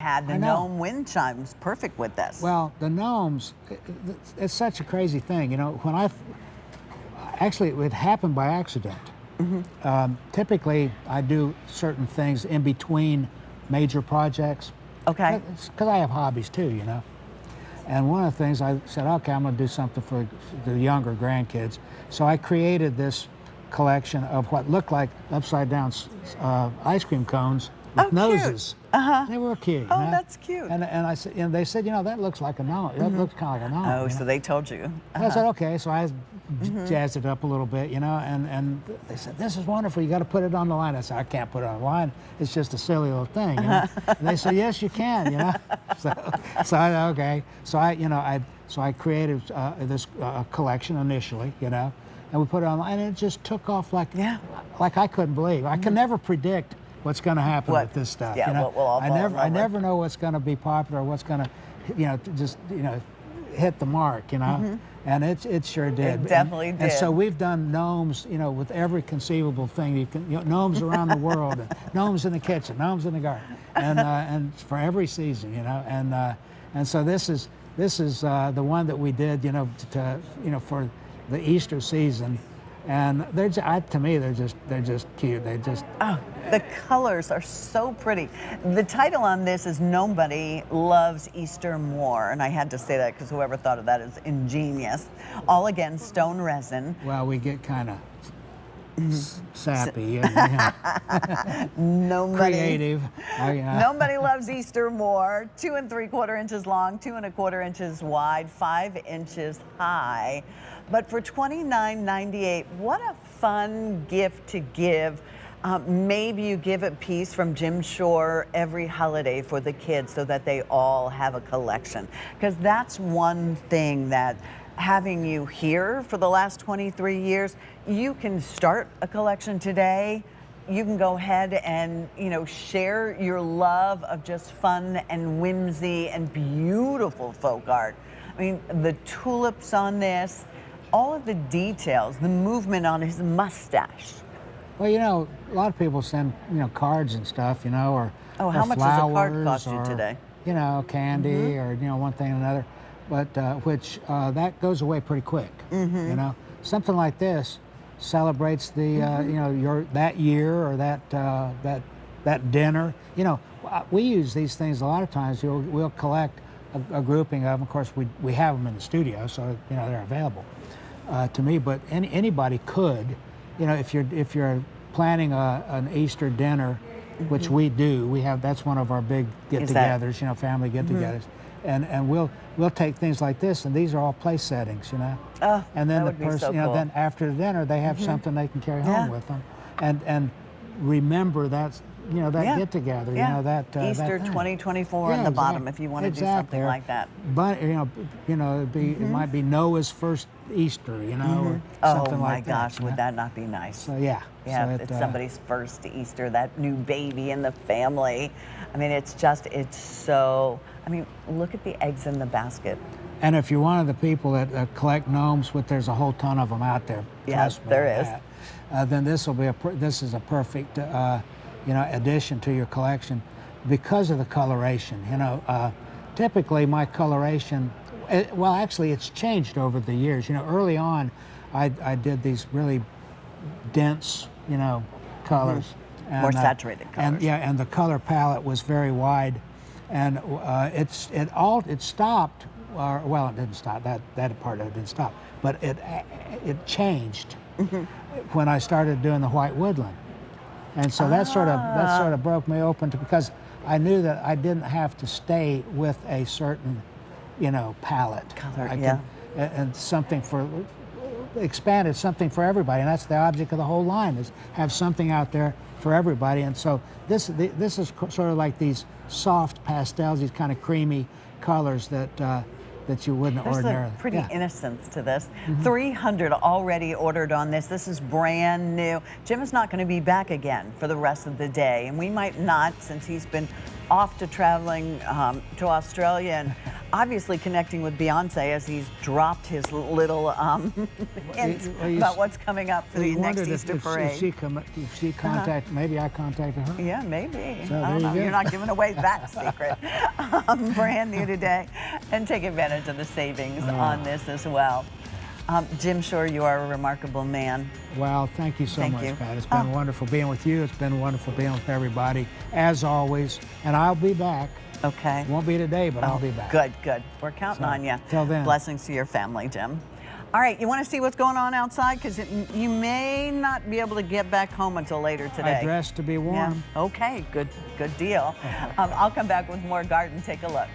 had. The gnome wind chimes, perfect with this. Well, the gnomes, it's such a crazy thing. You know, when actually it happened by accident. Typically, I do certain things in between major projects. Okay. Because I have hobbies too, you know. And one of the things I said, okay, I'm going to do something for the younger grandkids. So I created this collection of what looked like upside down ice cream cones with noses. They were cute. Oh, you know? that's cute. And I said, and they said, you know, that looks like a gnome. That looks kind of like a gnome. Oh, so they told you. And I said, okay. So I jazzed it up a little bit, you know, and they said, this is wonderful. You got to put it on the line. I said, I can't put it on the line. It's just a silly little thing, you know. And they said, yes, you can, you know. So I, okay. So I created this collection initially, you know, and we put it online, and it just took off like I couldn't believe. I can never predict what's going to happen with this stuff. Yeah, you know? what will all I never know what's going to be popular, or what's going to, you know, just, you know, hit the mark, you know. And it sure did. It definitely did. And so we've done gnomes, you know, with every conceivable thing you can, you know, gnomes around the world, and gnomes in the kitchen, gnomes in the garden, and for every season, you know. And so this is the one that we did, you know, for the Easter season. And to me, they're just cute. They just the colors are so pretty. The title on this is Gnomebunny Loves Easter More, and I had to say that because whoever thought of that is ingenious. All again stone resin. Well, we get kind of sappy, creative. Nobody loves Easter more. 2 3/4 inches long, 2 1/4 inches wide, 5 inches high. But for $29.98, what a fun gift to give. Maybe you give a piece from Jim Shore every holiday for the kids so that they all have a collection. Because that's one thing that having you here for the last 23 years, you can start a collection today. You can go ahead and, you know, share your love of just fun and whimsy and beautiful folk art. I mean, the tulips on this, all of the details, the movement on his mustache. Well, you know, a lot of people send, you know, cards and stuff, you know, or how much does a card cost you or, today? You know, candy or, you know, one thing or another, but that goes away pretty quick. You know, something like this celebrates the, you know, that year or that dinner. You know, we use these things a lot of times. We'll collect a grouping of them. Of course, we have them in the studio, so you know they're available to me. But anybody could, you know, if you're planning an Easter dinner, which we do, that's one of our big get-togethers, you know, family get-togethers, and we'll take things like this, and these are all place settings, you know. And then the person, so you know, cool. then after the dinner they have something they can carry home with them, and remember that. You know, that get-together, you know, that Easter that 2024 on the bottom if you want to do something like that. But, you know, it might be Noah's first Easter, you know, or something like that. Oh my gosh, would that not be nice? So, yeah. Yeah, so it's somebody's first Easter, that new baby in the family. I mean, it's so, I mean, look at the eggs in the basket. And if you're one of the people that collect gnomes, there's a whole ton of them out there. Yes, there is. Then this is a perfect, you know, addition to your collection because of the coloration. You know, typically my coloration, well, actually it's changed over the years. You know, early on, I did these really dense, you know, colors. And, more saturated colors. And the color palette was very wide, and it stopped. Well, it didn't stop. That part of it didn't stop, but it changed when I started doing the white woodland. And so that sort of broke me open because I knew that I didn't have to stay with a certain, you know, palette. Color, and something expanded something for everybody, and that's the object of the whole line, is have something out there for everybody. And so this is sort of like these soft pastels, these kind of creamy colors that you wouldn't ordinarily. There's a pretty innocence to this. 300 already ordered on this. This is brand new. Jim is not going to be back again for the rest of the day, and we might not, since he's been off to traveling to Australia. And obviously connecting with Beyonce as he's dropped his little hints about what's coming up for the next Easter parade. If she contacted, maybe I contacted her. Yeah, maybe. So I don't know. there you go. You're not giving away that secret. Brand new today. And take advantage of the savings on this as well. Jim Shore, you are a remarkable man. Well, thank you so Thank much, you. Pat. It's been wonderful being with you. It's been wonderful being with everybody, as always. And I'll be back. Okay. Won't be today, but I'll be back. Good, good. We're counting on you. Till then. Blessings to your family, Jim. All right, you want to see what's going on outside? Because you may not be able to get back home until later today. I dressed to be warm. Yeah. Okay, good deal. I'll come back with more garden. Take a look.